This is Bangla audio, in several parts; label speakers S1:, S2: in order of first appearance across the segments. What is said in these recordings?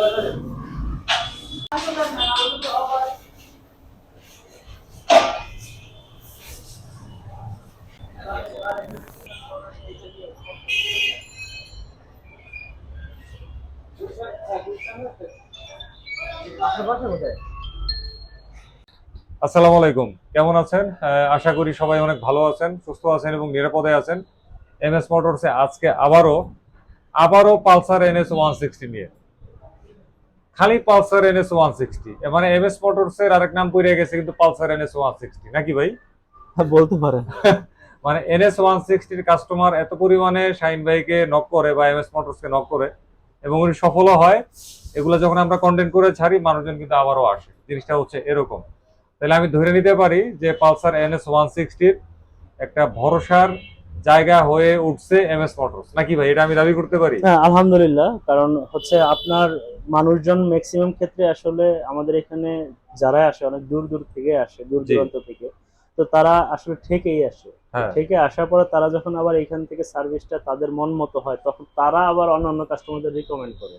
S1: আসসালামু আলাইকুম, কেমন আছেন? আশা করি সবাই অনেক ভালো আছেন, সুস্থ আছেন এবং নিরাপদে আছেন। এমএস মোটরসে আজকে আবারও পালসার এনএস 160 নিয়ে, খালি পালসার এনএস 160, মানে এমএস মোটরসের আরেক নাম পড়ে গেছে কিন্তু পালসার এনএস 160, নাকি ভাই?
S2: বলতে পারেন।
S1: মানে এনএস 160 কাস্টমার এত পরিমাণে শাহিন ভাইকে নক করে বা এমএস মোটরসকে নক করে এবং উনি সফলও হয়। এগুলো যখন আমরা কন্টেন্ট করে ছাড়ি, মানুষজন কিন্তু আবারও আসে। জিনিসটা হচ্ছে এরকম। তাহলে আমি ধরে নিতে পারি যে পালসার এনএস 160 একটা ভরসার জায়গা হয়ে উঠছে এমএস মোটরস, নাকি ভাই? এটা আমি দাবি করতে পারি।
S2: হ্যাঁ, আলহামদুলিল্লাহ। কারণ হচ্ছে আপনার মানুষজন ম্যাক্সিমাম ক্ষেত্রে আসলে আমাদের এখানে যারা আসে অনেক দূর দূর থেকে আসে, দূর দূরান্ত থেকে। তো তারা আসলে ঠেকেই আসে। ঠেকে আসার পরে তারা যখন আবার এখান থেকে সার্ভিসটা তাদের মন মতো হয়, তখন তারা আবার অন্যান্য কাস্টমারদের রিকমেন্ড করে।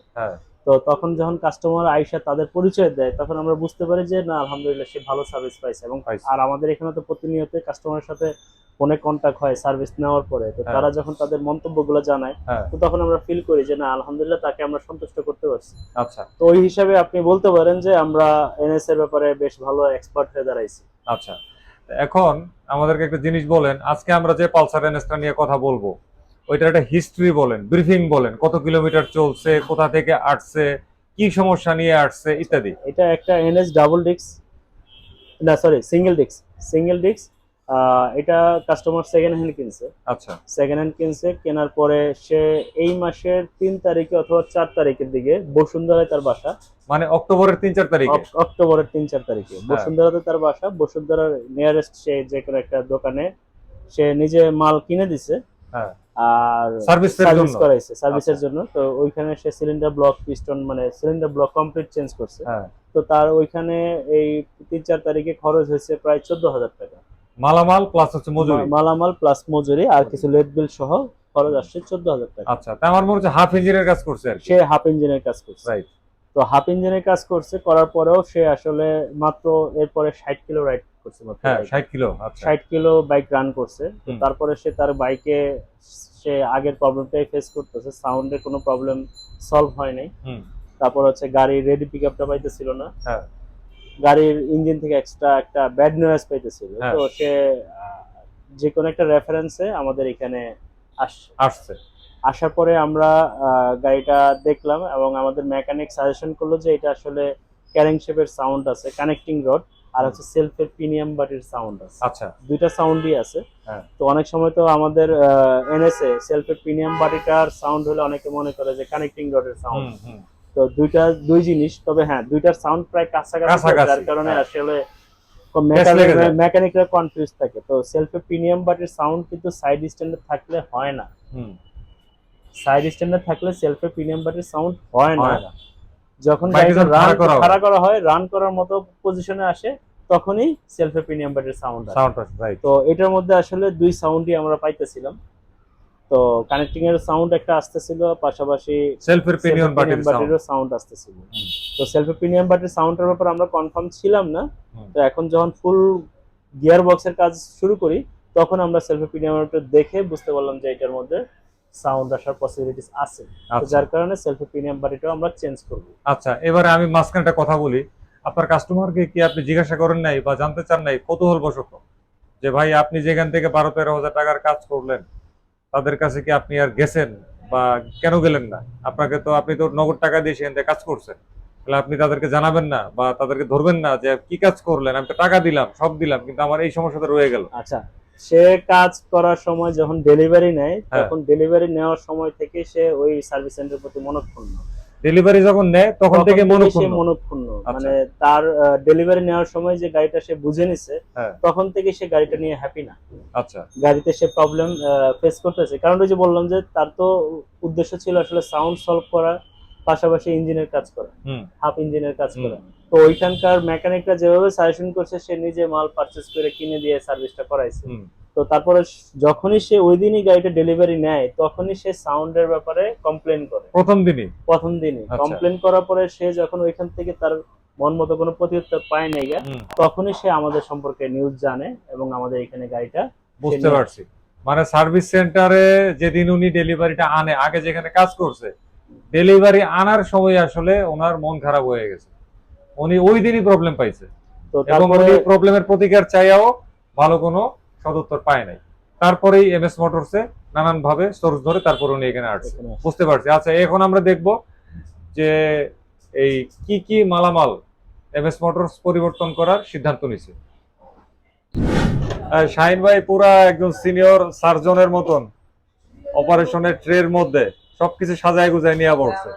S2: তো তখন যখন কাস্টমার আইসা তাদের পরিচয় দেয়, তখন আমরা বুঝতে পারি যে না, আলহামদুলিল্লাহ সে ভালো সার্ভিস পাইছে। এবং আর আমাদের এখানে তো প্রতিনিয়ত কাস্টমারের সাথে ফোনে কন্টাক্ট হয় সার্ভিস নেওয়ার পরে। তো তারা যখন তাদের মন্তব্যগুলো জানায়, তো তখন আমরা ফিল করি যে না, আলহামদুলিল্লাহ তাকে আমরা সন্তুষ্ট করতে পারছি।
S1: আচ্ছা,
S2: তো ওই হিসাবে আপনি বলতে পারেন যে আমরা এনএস এর ব্যাপারে বেশ ভালো এক্সপার্ট হয়ে দাঁড়াইছি।
S1: আচ্ছা, এখন আমাদেরকে একটা জিনিস বলেন, আজকে আমরা যে পালসার এনএসটা নিয়ে কথা বলবো, ওইটার একটা হিস্ট্রি বলেন, ব্রিফিং বলেন, কত কিলোমিটার চলছে, কোথা থেকে আসছে, কি সমস্যা নিয়ে আসছে ইত্যাদি।
S2: এটা একটা এনএস সিঙ্গেল ডিস্ক। এটা কাস্টমার সেকেন্ড হ্যান্ড কিনছে।
S1: আচ্ছা,
S2: সেকেন্ড হ্যান্ড কিনছে, কেনার পরে সে এই মাসের 3 তারিখে অথবা 4 তারিখের দিকে বসুন্ধরায় তার বাসা।
S1: মানে অক্টোবরের 3-4 তারিখে?
S2: অক্টোবরের 3-4 তারিখে বসুন্ধরাতে তার বাসা। বসুন্ধরার নিয়ারেস্ট সে যে কোনো একটা দোকানে সে নিজে মাল কিনে দিছে। আর সার্ভিস করাইছে সার্ভিসের জন্য। তো ওইখানে সে সিলিন্ডার ব্লক, পিস্টন, মানে সিলিন্ডার ব্লক কমপ্লিট চেঞ্জ করছে। তো তার ওইখানে এই 3-4 তারিখে খরচ হয়েছে প্রায় 14,000 টাকা।
S1: মালামাল প্লাস হচ্ছে মজুরি।
S2: মালামাল প্লাস মজুরি আর কিছু লেট বিল সহ খরচ আসছে 14,000 টাকা।
S1: আচ্ছা, তা আমার মনে হচ্ছে হাফ ইঞ্জিনের কাজ করছে আর
S2: সে হাফ ইঞ্জিনের কাজ করছে।
S1: রাইট।
S2: তো হাফ ইঞ্জিনের কাজ করছে, করার পরেও সে আসলে মাত্র এরপরে 60 কিলো রাইড করছে।
S1: হ্যাঁ, 60 কিলো। আচ্ছা,
S2: 60 কিলো বাইক রান করছে। তারপরে সে তার বাইকে সে আগের প্রবলেমটাই ফেস করতেছে, সাউন্ডের কোনো প্রবলেম সলভ হয় নাই। তারপর হচ্ছে গাড়ির রেডি পিকআপটা পাইতেছিল না। গাড়ির ইঞ্জিন থেকে এক্সট্রা একটা ব্যাড নয়েজ পাইতেছিল। তো সে যে কোনো একটা রেফারেন্সে আমাদের এখানে আসছে। আসার পরে আমরা গাড়িটা দেখলাম এবং আমাদের মেকানিক সাজেশন করলো যে এটা আসলে ক্যারিং শেপের সাউন্ড আছে, কানেক্টিং রড, আর হচ্ছে সেলফের প্রিমিয়াম বাটির সাউন্ড আছে। আচ্ছা, দুইটা সাউন্ডই আছে। তো অনেক সময় তো আমাদের এনএসএ সেলফের প্রিমিয়াম বাটিটার সাউন্ড হলে অনেকে মনে করে যে কানেক্টিং রডের সাউন্ড। তো দুই জিনিস, তবে হ্যাঁ দুইটার সাউন্ড প্রায় কাছাকাছি, যার কারণে আসলে মেকানিকরা কনফিউজ থাকে। তো সেলফের প্রিমিয়াম বাটির সাউন্ড কিন্তু সাইড স্ট্যান্ডে থাকলে হয় না। সাইড স্ট্যান্ডে থাকলে সেলফের প্রিমিয়াম বাটির সাউন্ড হয় না। যখন গাড়িটা খাড়া করা হয়, রান করার মতো পজিশনে আসে, তখনই সেলফের প্রিমিয়াম বাটির সাউন্ড আসে। তো এটার মধ্যে আসলে দুই সাউন্ডই আমরা পাইতেছিলাম। তো কানেক্টিং এর সাউন্ড একটা আসতেছিল, পাশাপাশি
S1: সেলফের প্রিমিয়াম
S2: বাটিরও সাউন্ড আসতেছিল। তো সেলফের প্রিমিয়াম বাটির সাউন্ডের ব্যাপারে আমরা কনফার্ম ছিলাম না। তো এখন যখন ফুল গিয়ার বক্সের কাজ শুরু করি, তখন আমরা সেলফের প্রিমিয়াম বাটি দেখে বুঝতে পারলাম যে এটার মধ্যে সাউন্ড আসার পসিবিলিটিস আছে। যার কারণে সেলফি প্রিমিয়াম বাটিটাও আমরা চেঞ্জ করব।
S1: আচ্ছা, এবারে আমি মাঝখানে একটা কথা বলি। আপনার কাস্টমারকে কি আপনি জিজ্ঞাসা করেন নাই বা জানতে চান নাই কৌতূহলবশত যে ভাই আপনি যেখান থেকে 12-13 হাজার টাকার কাজ করলেন, তাদের কাছে কি আপনি আর গেছেন বা কেন গেলেন না? আপনি তো নগদ টাকা দিয়ে সেখান থেকে কাজ করছেন, তাহলে আপনি তাদেরকে জানাবেন না বা তাদেরকে ধরবেন না যে কি কাজ করলেন? আমি তো টাকা দিলাম, সব দিলাম, কিন্তু আমার এই সমস্যাটা রয়ে গেল।
S2: আচ্ছা, সে কাজ করার সময় যখন ডেলিভারি নেয়, তখন ডেলিভারি নেওয়ার সময় থেকে সে ওই সার্ভিস সেন্টারের প্রতি মনঃক্ষুণ্ণ।
S1: ডেলিভারি যখন নেয় তখন থেকে
S2: মনঃক্ষুণ্ণ। মানে তার ডেলিভারি নেওয়ার সময় যে গাড়িটা সে বুঝে নিছে, তখন থেকে সে গাড়িটা নিয়ে হ্যাপি না।
S1: আচ্ছা,
S2: গাড়িতে সে প্রবলেম ফেস করতেছে। কারণ ওই যে বললাম যে তার তো উদ্দেশ্য ছিল আসলে সাউন্ড সলভ করা, পাশাপাশি ইঞ্জিনের কাজ করা, হাফ ইঞ্জিনের কাজ করা। তো ওইখানকার মেকানিকরা যেভাবে সাজেশন করছে, সে নিজে মাল পারচেজ করে কিনে দিয়ে সার্ভিসটা করাইছে। তো তারপরে যখনই সে ওই দিনই গাড়িটা ডেলিভারি নেয় তখনই সে সাউন্ডের ব্যাপারে কমপ্লেন করে। প্রথম দিনই কমপ্লেন করার পরে সে যখন ওইখান থেকে তার মন মতো কোনো প্রতিউত্তর পায় নাই, তখনই সে আমাদের সম্পর্কে নিউজ জানে এবং আমাদের এখানে গাড়িটা
S1: বুঝতে পারছি। মানে সার্ভিস সেন্টারে যেদিন উনি ডেলিভারিটা আনে, আগে যেখানে কাজ করছে, ডেলিভারি আনার সময় আসলে ওনার মন খারাপ হয়ে গেছে, উনি ওই দিনই প্রবলেম পাইছে। তো তারপরে প্রবলেমের প্রতিকার চাইয়াও ভালো কোনো সদুত্তর পায় নাই। তারপরেই এমএস মোটরসে নানান ভাবে সোর্স ধরে তারপর উনি এখানে আসছে। বুঝতে পারছি। আচ্ছা, এখন আমরা দেখব যে এই কি কি মালামাল এমএস মোটরস পরিবর্তন করার সিদ্ধান্ত নিছে। শাহিন ভাই পুরা একজন সিনিয়র সার্জনের মতন অপারেশনের ট্রের মধ্যে সবকিছু সাজায় গুজায় নিয়ে পড়ছে।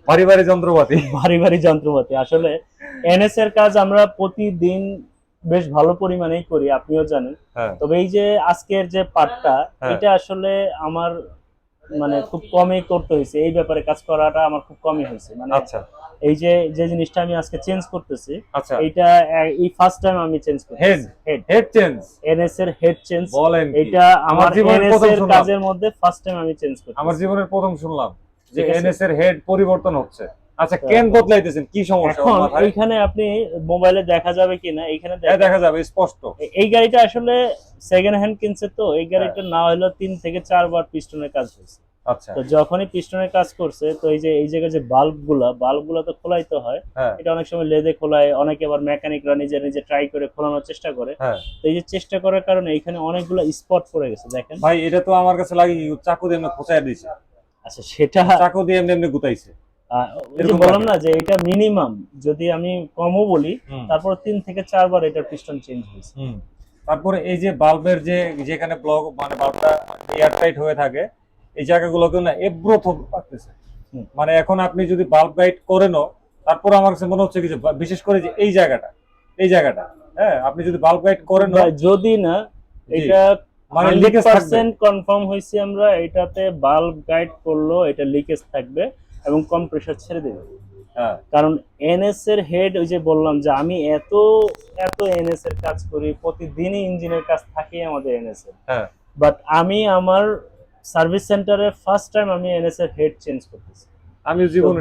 S1: ভারী ভারী যন্ত্রপাতি। আসলে
S2: এনএস এর কাজ আমরা প্রতিদিন বেশ ভালো পরিমাণেই করি, আপনিও জানেন। তবে এই যে আজকের যে পার্টটা, এটা আসলে আমার মানে খুব কমই করতে হয়েছে, এই ব্যাপারে কাজ করাটা আমার খুব কমই হয়েছে। মানে
S1: আচ্ছা,
S2: এই যে জিনিসটা আমি আজকে চেঞ্জ করতেছি,
S1: আচ্ছা,
S2: এটা এই ফার্স্ট টাইম আমি চেঞ্জ করতেছি।
S1: হেড চেঞ্জ,
S2: এনএস এর হেড চেঞ্জ,
S1: বলেন
S2: এটা আমার এনএস এর কাজের মধ্যে ফার্স্ট টাইম আমি চেঞ্জ করতেছি।
S1: আমার জীবনের প্রথম শুনলাম যে এনএস এর হেড পরিবর্তন হচ্ছে। আচ্ছা, কেন বদলাইতেছেন, কি সমস্যা?
S2: এইখানে আপনি মোবাইলে দেখা যাবে কিনা, এইখানে
S1: দেখা যাবে স্পষ্ট।
S2: এই গাড়িটা আসলে সেকেন্ড হ্যান্ড কিনছে, তো এই গাড়িটা না হলো 3 থেকে 4 বার পিস্টনের কাজ হয়েছে।
S1: আচ্ছা,
S2: তো যখনই পিস্টনের কাজ করছে, তো এই যে এই জায়গায় যে বাল্বগুলা তো খোলাইতে হয়, এটা অনেক সময় লেদে খোলায়, অনেকে আবার মেকানিকরা নিজে নিজে ট্রাই করে খোলানোর চেষ্টা করে। তো এই যে চেষ্টা করার কারণে এখানে অনেকগুলো স্পট পড়ে গেছে। দেখেন
S1: ভাই, এটা তো আমার কাছে লাগে চাকু দিয়ে এমনি খোঁচায় দিয়েছে।
S2: আচ্ছা, সেটা
S1: চাকু দিয়ে এমনি এমনি গুতাইছে।
S2: বললাম না যে এটা মিনিমাম, যদি আমি কমও বলি, তারপর 3 থেকে 4 বার এটার পিস্টন চেঞ্জ হয়েছে।
S1: তারপরে এই যে বাল্বের যেখানে ব্লক, মানে বাল্বটা এয়ার টাইট হয়ে থাকে, এই জায়গাগুলোকে না এব্রো থাকতেছে। মানে এখন আপনি যদি বাল্ব গাইড করেনও, তারপর আমার কাছে মনে হচ্ছে কি যে বিশেষ করে যে এই জায়গাটা হ্যাঁ, আপনি যদি বাল্ব গাইড করেন,
S2: যদি না এটা মানে 100% কনফার্ম হইছি আমরা, এটাতে বাল্ব গাইড করলো এটা লিকেজ থাকবে এবং কম্প্রেসার ছেড়ে দেবে। কারণ এনএস এর হেড, ওই যে বললাম যে আমি এত এনএস এর কাজ করি, প্রতিদিনই ইঞ্জিনের কাজ থাকে আমাদের এনএস এর। বাট আমি আমার সার্ভিস সেন্টারে ফার্স্ট টাইম আমি এনএস এর হেড চেঞ্জ করতেছি।
S1: আমি জীবনে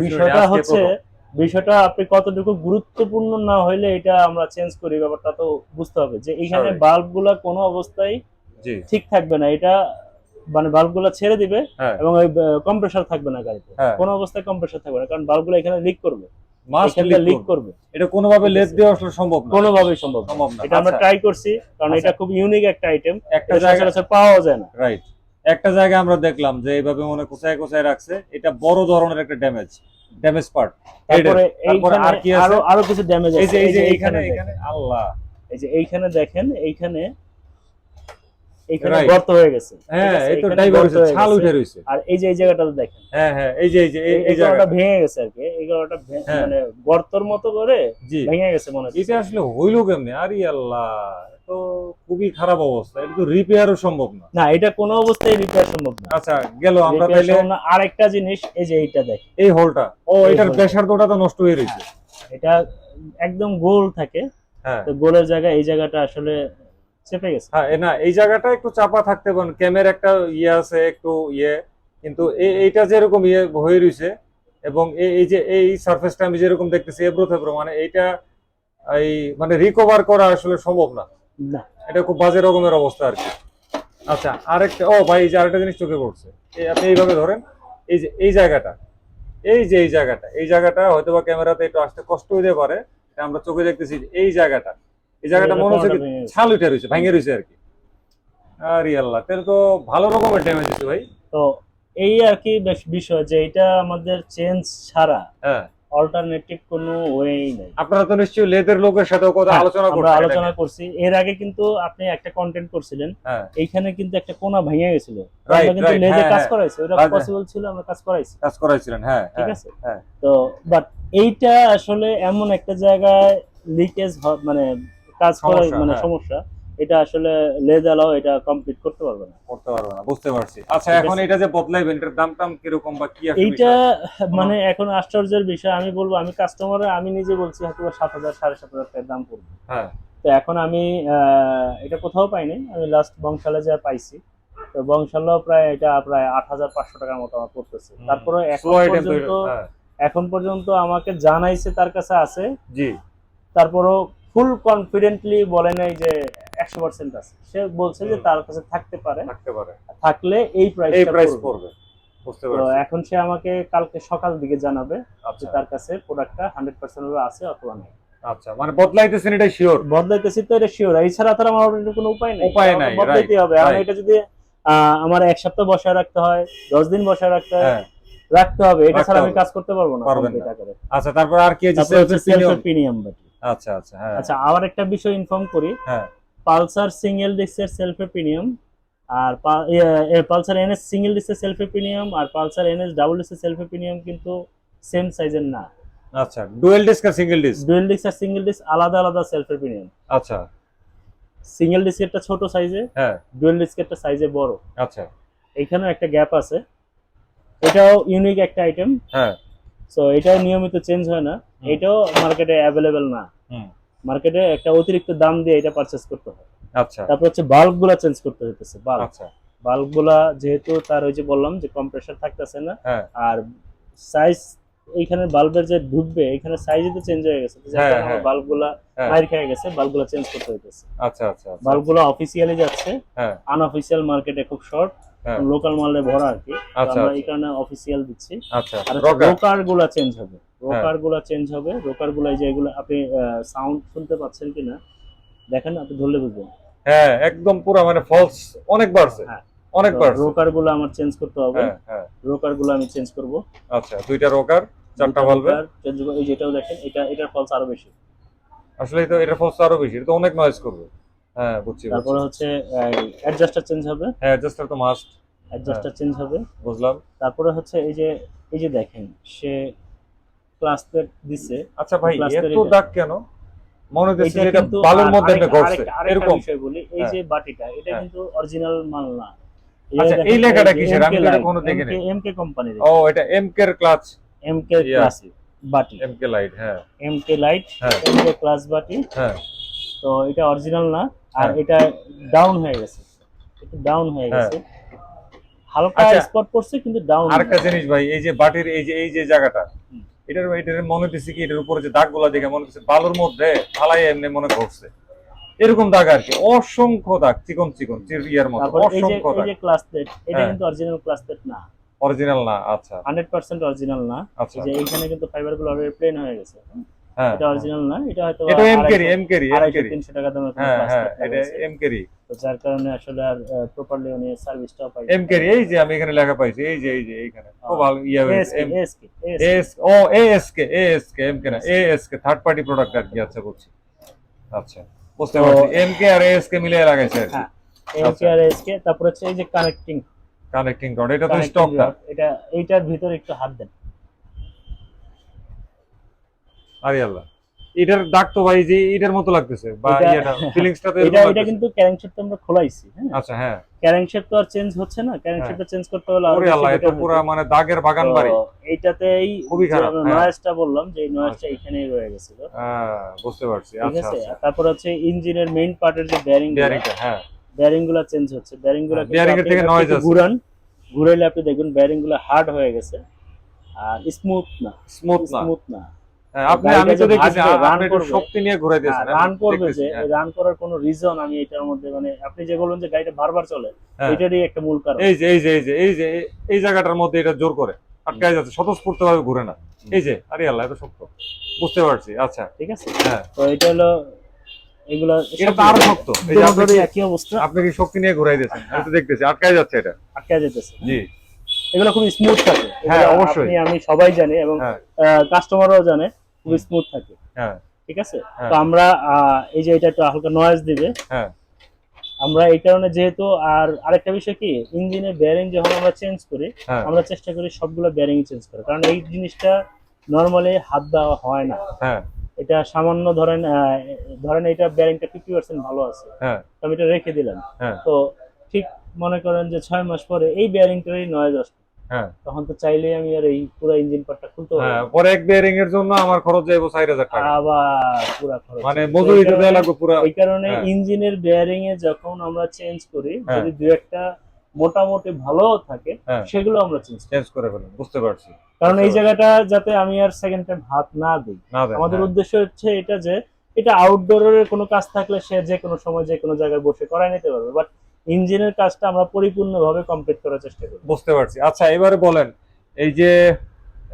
S2: বিষয়টা আপনি কতটুকু গুরুত্বপূর্ণ না হইলে এটা আমরা চেঞ্জ করি, ব্যাপারটা তো বুঝতে হবে যে এখানে বাল্বগুলা কোনো অবস্থায় ঠিক থাকবে না, এটা মানে বাল্বগুলা ছেড়ে দিবে এবং ওই কম্প্রেসার থাকবে না গাড়িতে, কোনো অবস্থায় কম্প্রেসার থাকবে না, কারণ বাল্বগুলো এখানে লিক করবে,
S1: এটা কোনোভাবে লেজ দিয়ে আসলে সম্ভব না,
S2: কোনোভাবেই সম্ভব না। এটা আমরা ট্রাই করছি, কারণ এটা খুব ইউনিক একটা আইটেম, একটা জায়গায় পাওয়া যায় না।
S1: রাইট, একটা জায়গায় আমরা দেখলাম যে এইভাবে মনে কোথায় রাখছে, এটা বড় ধরনের একটা ড্যামেজ পার্ট।
S2: তারপরে আরো কিছু ড্যামেজ আছে।
S1: এই যে এইখানে আল্লাহ,
S2: এই যে এইখানে দেখেন, এইখানে গর্ত হয়ে গেছে।
S1: হ্যাঁ, এই তো ডাইভার হইছে, ছাল উঠে রইছে।
S2: আর এই যে এই জায়গাটাতে দেখেন,
S1: হ্যাঁ, এই জায়গাটা
S2: ভেঙে গেছে আর কি, এই জায়গাটা মানে গর্তর মতো করে ভেঙে গেছে মনে হচ্ছে।
S1: এটা আসলে হইলো কেমনে? আরে আল্লাহ, তো খুবই খারাপ অবস্থা, এটা তো রিপেয়ারও সম্ভব না।
S2: এটা কোনো অবস্থায় রিপেয়ার সম্ভব না।
S1: আচ্ছা, গেল আমরা তাইলে
S2: আরেকটা জিনিস, এই যে এইটা দেখ,
S1: এই হোলটা, এটার ব্যাসার্ধটা তো নষ্ট হয়ে রইছে।
S2: এটা একদম গোল থাকে, তো গোলের জায়গা, এই জায়গাটা আসলে চেপে গেছে।
S1: না, এই জায়গাটা একটু চাপা থাকতে পারে, ক্যামের একটা আছে একটু কিন্তু এইটা যেরকম হয়ে রইছে, এবং এই যে এই সারফেসটা আমি যেরকম দেখতেছি এবড়ো থেবড়ো, মানে এইটা মানে রিকভার করা আসলে সম্ভব না। এটা খুব বাজে রকমের অবস্থা আর কি। আচ্ছা, আরেকটা ভাই, এই যে আরেকটা জিনিস চোখে পড়ছে, আপনি এইভাবে ধরেন, এই জায়গাটা হয়তো বা ক্যামেরাতে একটু আসতে কষ্ট হইতে পারে, আমরা চোখে দেখতেছি এই জায়গাটা মনে হচ্ছে ছাল উঠে রয়েছে, ভাঙে রয়েছে আর কি। আরে আল্লাহ, তাহলে তো ভালো রকমের ড্যামেজ হয়েছে ভাই।
S2: তো এই আর কি বিষয়, যে এটা আমাদের চেঞ্জ ছাড়া অল্টারনেটিভ কোনো ওয়েই নাই।
S1: আপনারা তো নিশ্চয়ই লেদের লোকের সাথেও কথা
S2: আলোচনা করছি এর আগে, কিন্তু আপনি একটা কন্টেন্ট করছিলেন, এইখানে কিন্তু একটা কোনা ভেঙে গেছিল, আমরা কিন্তু লেদে কাজ করাইছি, ওটা পসিবল ছিল, আমরা কাজ করাইছিলেন। ঠিক আছে। তো বাট এইটা আসলে এমন একটা জায়গায় লিকেজ, মানে কাজ করার মানে সমস্যা, এটা আসলে লেদ আলাও এটা কমপ্লিট করতে পারবে না।
S1: বুঝতে পারছি। আচ্ছা, এখন এটা যে বদলাইবেন, এটার দাম কিরকম বা কি আছে?
S2: এইটা মানে এখন আশ্চর্যের বিষয়, আমি বলবো, আমি কাস্টমারে আমি নিজে বলছি হয়তো 7,000 7,500 টাকা দাম পড়বে। তো এখন আমি এটা কোথাও পাইনি, আমি লাস্ট বংশালে যা পাইছি। তো বংশালেও প্রায় এটা প্রায় 8,500 টাকার মতো আমার পড়তেছে। তারপরে এখন পর্যন্ত আমাকে জানাইছে তার কাছে আছে,
S1: জি।
S2: তারপরও ফুল কনফিডেন্টলি বলে নাই যে 100% আছে। সে বলছে যে তার কাছে থাকতে পারে, থাকলে এই প্রাইস পড়বে।
S1: বুঝতে
S2: তো
S1: পারছি।
S2: এখন সে আমাকে কালকে সকাল দিকে জানাবে যে তার কাছে প্রোডাক্টটা 100% আছে অথবা নেই।
S1: আচ্ছা, মানে বদলাইতেছেন এটা শিওর?
S2: বদলাইতেছি তো, এটা শিওর। এছাড়া তো আমার কোনো উপায় নেই, বদলাইতে হবে। আর এটা যদি আমার 1 সপ্তাহ বসায় রাখতে হয়, 10 দিন বসায় রাখতে হয়, রাখতে হবে। এটা ছাড়া আমি কাজ করতে পারবো না কমপ্লিট আকারে।
S1: আচ্ছা, তারপর আর কি আছে?
S2: সেলফ প্রিমিয়াম বাটি।
S1: আচ্ছা আচ্ছা, হ্যাঁ।
S2: আচ্ছা, আবার একটা বিষয় ইনফর্ম করি। হ্যাঁ, পালসার সিঙ্গেল ডিস্কের সেলফ প্রিমিয়াম আর পালসার এনএস সিঙ্গেল ডিস্কের সেলফ প্রিমিয়াম আর পালসার এনএস ডাবল ডিস্কের সেলফ প্রিমিয়াম কিন্তু সেম সাইজের না।
S1: আচ্ছা, ডুয়াল ডিস্ক আর সিঙ্গেল ডিস্ক?
S2: ডুয়াল ডিস্ক আর সিঙ্গেল ডিস্ক আলাদা আলাদা সেলফ প্রিমিয়াম।
S1: আচ্ছা,
S2: সিঙ্গেল ডিস্কেরটা ছোট সাইজে, হ্যাঁ, ডুয়াল ডিস্কেরটা সাইজে বড়।
S1: আচ্ছা,
S2: এখানে একটা গ্যাপ আছে। এটাও ইউনিক একটা আইটেম। হ্যাঁ, সো এটা নিয়মিত চেঞ্জ হয় না, এটাও মার্কেটে অ্যাভেলেবেল না। মার্কেটে একটা অতিরিক্ত দাম দিয়ে এটা পারচেজ করতে হয়। আচ্ছা, তারপর হচ্ছে বাল্বগুলো চেঞ্জ করতে হইতেছে। বাল্ব, আচ্ছা, বাল্বগুলা যেহেতু তার ওই যে বললাম যে কম্প্রেসার থাকতেছে না, আর সাইজ এইখানে বাল্বের যে ঢুকবে এখানে সাইজই তো চেঞ্জ হয়ে গেছে, যার কারণে বাল্বগুলা মাইর খেয়ে গেছে, বাল্বগুলা চেঞ্জ করতে হইতেছে। আচ্ছা আচ্ছা, বাল্বগুলো অফিসিয়ালি যাচ্ছে, আনঅফিসিয়াল মার্কেটে খুব শর্ট, লোকাল মালে ভরা আর কি। আমরা এই কারণে অফিসিয়াল দিচ্ছি। আচ্ছা, আর রোকার গুলা চেঞ্জ হবে, রোকার গুলা চেঞ্জ হবে। রোকার গুলা যে এগুলো আপনি সাউন্ড শুনতে পাচ্ছেন কিনা দেখেন, আপনি ধরলে বুঝবেন।
S1: হ্যাঁ, একদম পুরো মানে ফলস অনেক বাড়ছে। হ্যাঁ, অনেক বাড়ছে।
S2: রোকার গুলো আমার চেঞ্জ করতে হবে। হ্যাঁ, রোকার গুলো আমি চেঞ্জ করব।
S1: আচ্ছা, দুইটা রোকার, চারটা ভালভে
S2: চেঞ্জ করব। এই যেটাও দেখেন, এটার ফলস আরো বেশি।
S1: আসলে তো এটার ফলস আরো বেশি, এটা তো অনেক নয়েজ করবে। হ্যাঁ, বুঝছি।
S2: তারপর হচ্ছে অ্যাডজাস্টার চেঞ্জ হবে।
S1: হ্যাঁ, অ্যাডজাস্টার তো মাস্ট।
S2: অ্যাডজাস্টার চেঞ্জ হবে,
S1: বুঝলাম।
S2: তারপরে হচ্ছে এই যে দেখেন সে ক্লাস প্লেট দিছে।
S1: আচ্ছা ভাই, এত দাগ কেন? মনে হচ্ছে এটা বালুর মধ্যে ঘটছে এরকম
S2: বিষয় বলি। এই যে বাটিটা, এটা কিন্তু অরিজিনাল মাল না।
S1: আচ্ছা, এই লেখাটা কিসের? আমি তো কোনো দেখিনি।
S2: এমকে কোম্পানির।
S1: ও, এটা এমকে এর ক্লাচ,
S2: এমকে ক্লাসিক বাটি,
S1: এমকে লাইট। হ্যাঁ,
S2: এমকে লাইট, এমকে ক্লাস বাটি। হ্যাঁ, তো এটা অরিজিনাল না, আর এটা ডাউন হয়ে গেছে, একটু ডাউন হয়ে গেছে, হালকা স্পট পড়ছে কিন্তু ডাউন।
S1: আরেকটা জিনিস ভাই, এই যে বাটির এই যে জায়গাটা, এটার মনে হচ্ছে কি, এটার উপরে যে দাগগুলো দেখে মনে হচ্ছে বালুর মধ্যে ঢালাই এমনি মনে ঘটছে, এরকম দাগ আর কি। অসংখ্য দাগ, চিকন চিকন চিরিয়ার মতো অসংখ্য দাগ।
S2: এই যে ক্লাস প্লেট, এটা কিন্তু অরিজিনাল ক্লাস প্লেট না,
S1: অরিজিনাল না। আচ্ছা,
S2: 100% অরিজিনাল না। এই যে এইখানে কিন্তু ফাইবারগুলো অলরেডি প্লেন হয়ে গেছে।
S1: হ্যাঁ,
S2: এটা অরিজিনাল না, এটা হয়তো
S1: এটা এমকেরি
S2: 300 টাকা দামের
S1: ক্লাস প্লেট। হ্যাঁ, এটা এমকেরি,
S2: তো যার কারণে আসলে আর প্রপারলি উনি সার্ভিসটাও পাই।
S1: এমকেরি, এই যে আমি এখানে লেখা পাইছি, এই যে এইখানে খুব ভালো ইয়া হয়েছে। এএসকে এমকে না, এএসকে থার্ড পার্টি প্রোডাক্ট আর কি। আচ্ছা, বুঝছি। আচ্ছা, বুঝতে পারছি, এমকে আর এএসকে মিলিয়ে লাগাইছে আর কি।
S2: হ্যাঁ, এমকে আর এএসকে। তারপর হচ্ছে এই যে কানেক্টিং
S1: রড, এটা তো স্টকটা।
S2: এইটার ভিতরে একটু হাত দেন।
S1: আরে আল্লাহ, এটার দাগ তো ভাই যে এটার মতো লাগতেছে, বা এটা ফিলিংসটা তো
S2: এটা কিন্তু ক্যারেংশেড তো আমরা খোলাইছি। হ্যাঁ,
S1: আচ্ছা, হ্যাঁ,
S2: ক্যারেংশেড তো আর চেঞ্জ হচ্ছে না, ক্যারেংশেডটা চেঞ্জ করতে হলে
S1: ওরে আল্লাহ, এটা পুরো মানে দাগের বাগান বাড়ি।
S2: এইটাতেই
S1: খুবই খারাপ।
S2: নয়েজটা বললাম যে এই নয়েজটা এখানেই রয়ে গেছিল।
S1: হ্যাঁ, বুঝতে পারছি।
S2: আচ্ছা, তারপর হচ্ছে ইঞ্জিনের মেইন পার্টের যে বেয়ারিংটা,
S1: হ্যাঁ,
S2: বেয়ারিংগুলো চেঞ্জ হচ্ছে। বেয়ারিংগুলো
S1: থেকে নয়েজ আছে,
S2: ঘুরাইলে আপনি দেখবেন বেয়ারিংগুলো হার্ড হয়ে গেছে আর স্মুথ না।
S1: আমি তো দেখেছি আপনি একটু শক্তি নিয়ে ঘুরাই দিয়েছেন।
S2: রান করবে, যে রান করার কোনো রিজন আমি এটার মধ্যে, মানে আপনি যে বললেন যে গাড়িটা বারবার চলে, এটারই একটা মূল কারণ।
S1: এই জায়গাটার মধ্যে এটা জোর করে আটকায় যাচ্ছে, স্বতঃস্ফূর্ত ভাবে ঘুরে না। এই যে, আরে আল্লাহ, এটা শক্ত, বুঝতে পারছি। আচ্ছা,
S2: ঠিক আছে। হ্যাঁ, তো এটা হলো, এগুলো
S1: এটা তো আরো শক্ত।
S2: এই যে আপনাদের একই অবস্থা,
S1: আপনি কি শক্তি নিয়ে ঘুরাই দিয়েছেন? আমি তো দেখতেছি আটকায় যাচ্ছে, এটা আটকায়
S2: যেতেছে। জি, এগুলো খুব স্মুথ থাকে।
S1: হ্যাঁ, অবশ্যই,
S2: আমি সবাই জানি এবং কাস্টমারও জানে খুব স্মুথ থাকে। হ্যাঁ, ঠিক আছে। তো আমরা এই যে এটা একটু হালকা নয়েজ দিবে। হ্যাঁ, আমরা এই কারণে যেহেতু, আর আরেকটা বিষয় কি, ইঞ্জিনের বেয়ারিং যখন আমরা চেঞ্জ করি, আমরা চেষ্টা করি সবগুলো বেয়ারিং চেঞ্জ করার, কারণ এই জিনিসটা নরমালি হাত দেওয়া হয় না। হ্যাঁ, এটা সামান্য ধরেন এটা বেয়ারিংটা 50% ভালো আছে, তো আমি এটা রেখে দিলাম। তো ঠিক মনে করেন যে 6 মাস পরে এই বেয়ারিংটারই নয়েজ আসবে,
S1: হ্যাঁ
S2: তখন তো চাইলেই আমি আর এই পুরো ইঞ্জিন পার্টটা খুলতে পারবো
S1: হ্যাঁ,
S2: না।
S1: পরে এক বেয়ারিং এর জন্য আমার খরচ যাইবো 4000 টাকা,
S2: আবার পুরো খরচ,
S1: মানে
S2: তো
S1: মজুরি তো দেয়া লাগবে পুরো।
S2: এই কারণে
S1: হ্যাঁ
S2: ইঞ্জিনের বেয়ারিং এ যখন আমরা চেঞ্জ করি,
S1: হ্যাঁ
S2: যদি দু একটা মোটামুটি ভালো থাকে
S1: হ্যাঁ
S2: সেগুলো আমরা চেঞ্জ করি।
S1: চেঞ্জ করে ফেলেন, বুঝতে পারছি।
S2: কারণ
S1: বুঝতে
S2: এই
S1: পারছি।
S2: জায়গাটা যাতে আমি আর সেকেন্ড টাইম হাত না দিই।
S1: না দেন,
S2: আমাদের
S1: হ্যাঁ
S2: উদ্দেশ্য হচ্ছে এটা যে এটা আউটডোরের কোনো কাজ থাকলে সে যে কোনো সময় যে কোনো জায়গায় বসে করাই নিতে পারবে, বাট ইঞ্জিনের কাজটা আমরা পরিপূর্ণভাবে কমপ্লিট করার চেষ্টা করি।
S1: বুঝতে পারছি। আচ্ছা এবারে বলেন, এই যে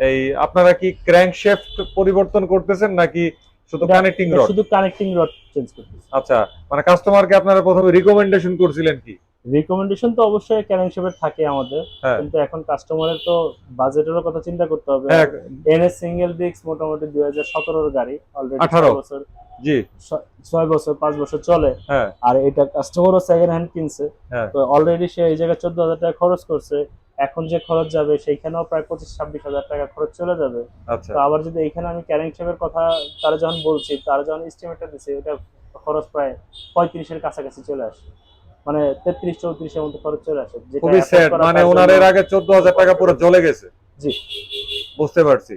S1: এই আপনারা কি ক্র্যাঙ্কশ্যাফট পরিবর্তন করতেছেন নাকি শুধু কানেক্টিং রড?
S2: শুধু কানেক্টিং রড চেঞ্জ করতেছি।
S1: আচ্ছা, মানে কাস্টমারকে আপনারা প্রথমে রিকমেন্ডেশন করছিলেন কি?
S2: রিকমেন্ডেশন তো অবশ্যই ক্যারেন্সিপের থাকে আমাদের,
S1: হ্যাঁ
S2: কিন্তু এখন কাস্টমারের তো বাজেটেরও কথা চিন্তা করতে হবে।
S1: হ্যাঁ
S2: এনএস সিঙ্গেল ডিস্ক মোটামুটি 2017 গাড়ি, অলরেডি
S1: 18
S2: বছর,
S1: জি
S2: 6 বছর 5 বছর চলে।
S1: হ্যাঁ
S2: আর এটা কাস্টমারও সেকেন্ড হ্যান্ড কিনছে,
S1: হ্যাঁ
S2: তো অলরেডি সে এই জায়গায় 14,000 টাকা খরচ করছে। এখন যে খরচ যাবে সেইখানেও প্রায় 25-26 হাজার টাকা খরচ চলে যাবে।
S1: আচ্ছা
S2: তো আবার যদি এইখানে আমি ক্যারেন্সিপের কথা তারা যখন বলছি, তারা যখন এস্টিমেটটা দিচ্ছে, এটা খরচ প্রায় 35-এর কাছাকাছি চলে আসে, মানে 33-34-এর মতো খরচ চলে আসে, যেটা
S1: খুবই
S2: afford
S1: স্যাড,
S2: করা
S1: মানে
S2: তার
S1: ওনার
S2: জন্য।
S1: এর আগে 14,000 টাকা পুরো জ্বলে গেছে।
S2: জি,
S1: বুঝতে পারছি।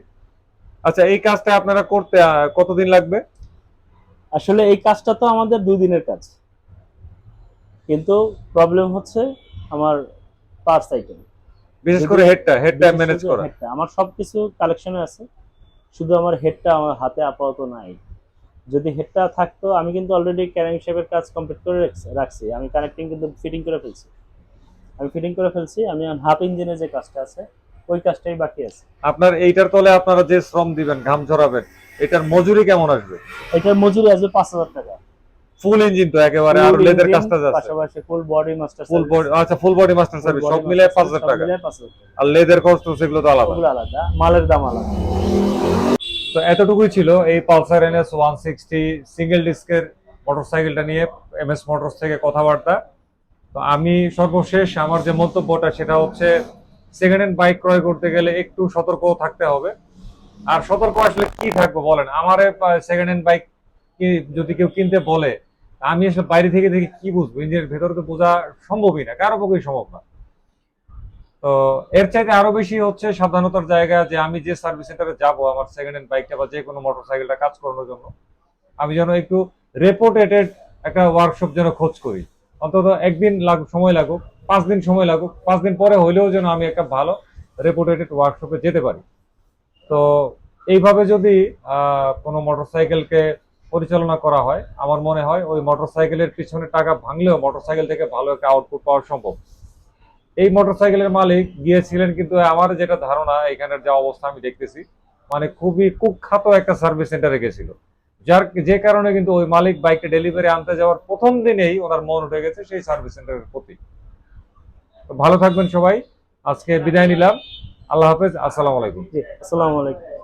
S1: আচ্ছা এই কাজটা আপনারা করতে কতদিন লাগবে?
S2: আসলে এই কাজটা তো আমাদের 2 দিনের কাজ, কিন্তু প্রবলেম হচ্ছে আমার পার্টস আইটেম,
S1: বিশেষ করে হেডটা ম্যানেজ করা।
S2: হেডটা আমার সবকিছু কালেকশনে আছে, শুধু আমার হেডটা আমার হাতে আপাতত নাই। যদি হেডটা থাকতো, আমি কিন্তু অলরেডি ক্যারিং শেপের কাজ কমপ্লিট করে রাখছি। আমি কানেক্টিং কিন্তু ফিটিং করে ফেলছি, আমি হাফ ইঞ্জিনের যে কাজটা আছে ওই কাজটাই বাকি আছে।
S1: আপনার এইটার তলে আপনারা যে শ্রম দিবেন, ঘাম ঝরাবেন, এটার মজুরি কেমন আসবে?
S2: এটার মজুরি আসবে 5,000 টাকা।
S1: ফুল ইঞ্জিন তো একেবারে, আর লেদার কাজটা যাচ্ছে
S2: পাশাপাশি ফুল বডি মাস্টার
S1: ফুল
S2: সার্ভিস,
S1: বডি, আচ্ছা ফুল বডি মাস্টার সার্ভিস সব মিলে 5,000 টাকা।
S2: 5,000 টাকা।
S1: আর লেদার কস্ট তো সেগুলো তো আলাদা।
S2: ওগুলো আলাদা, মালের দাম আলাদা।
S1: তো এতটুকুই ছিল এই পালসার এনএস 160 সিঙ্গেল ডিস্কের মোটরসাইকেলটা নিয়ে এমএস মোটরস থেকে কথাবার্তা। তো আমি সর্বশেষ আমার যে মন্তব্যটা সেটা হচ্ছে, সেকেন্ড হ্যান্ড বাইক ক্রয় করতে গেলে একটু সতর্ক থাকতে হবে। আর সতর্ক আসলে কি থাকবো বলেন, আমার সেকেন্ড হ্যান্ড বাইক যদি কেউ কিনতে বলে, আমি আসলে বাইরে থেকে দেখে কি বুঝবো? ইঞ্জিনের ভেতরে তো বোঝা সম্ভবই না, কারো পক্ষেই সম্ভব না। তো এর চাইতে আরো বেশি হচ্ছে সাবধানতার জায়গা, যে আমি যে সার্ভিস সেন্টারে যাবো আমার সেকেন্ড হ্যান্ড বাইকটা বা যে কোনো মোটরসাইকেলটা কাজ করানোর জন্য, আমি যেন একটু রেপুটেটেড একটা ওয়ার্কশপ যেন খোঁজ করি। অন্তত একদিন সময় লাগুক, 5 দিন সময় লাগুক, 5 দিন পরে হইলেও যেন আমি একটা ভালো রেপুটেটেড ওয়ার্কশপে যেতে পারি। তো এইভাবে যদি কোনো মোটরসাইকেলকে পরিচালনা করা হয়, আমার মনে হয় ওই মোটরসাইকেলের পিছনে টাকা ভাঙলেও মোটরসাইকেল থেকে ভালো একটা আউটপুট পাওয়া সম্ভব। এই মোটরসাইকেলের মালিক গিয়েছিলেন, কিন্তু আমার যেটা ধারণা এখানের যে অবস্থা আমি দেখতেছি, মানে খুবই কুখ্যাত একটা সার্ভিস সেন্টারে গেছিল, যে কারণে কিন্তু ওই মালিক বাইকটা ডেলিভারি আনতে যাওয়ার প্রথম দিনেই ওনার মন উঠে গেছে সেই সার্ভিস সেন্টারের প্রতি। তো ভালো থাকবেন সবাই, আজকে বিদায় নিলাম। আল্লাহ হাফেজ, আসসালামু আলাইকুম।
S2: জি, আসসালামু আলাইকুম।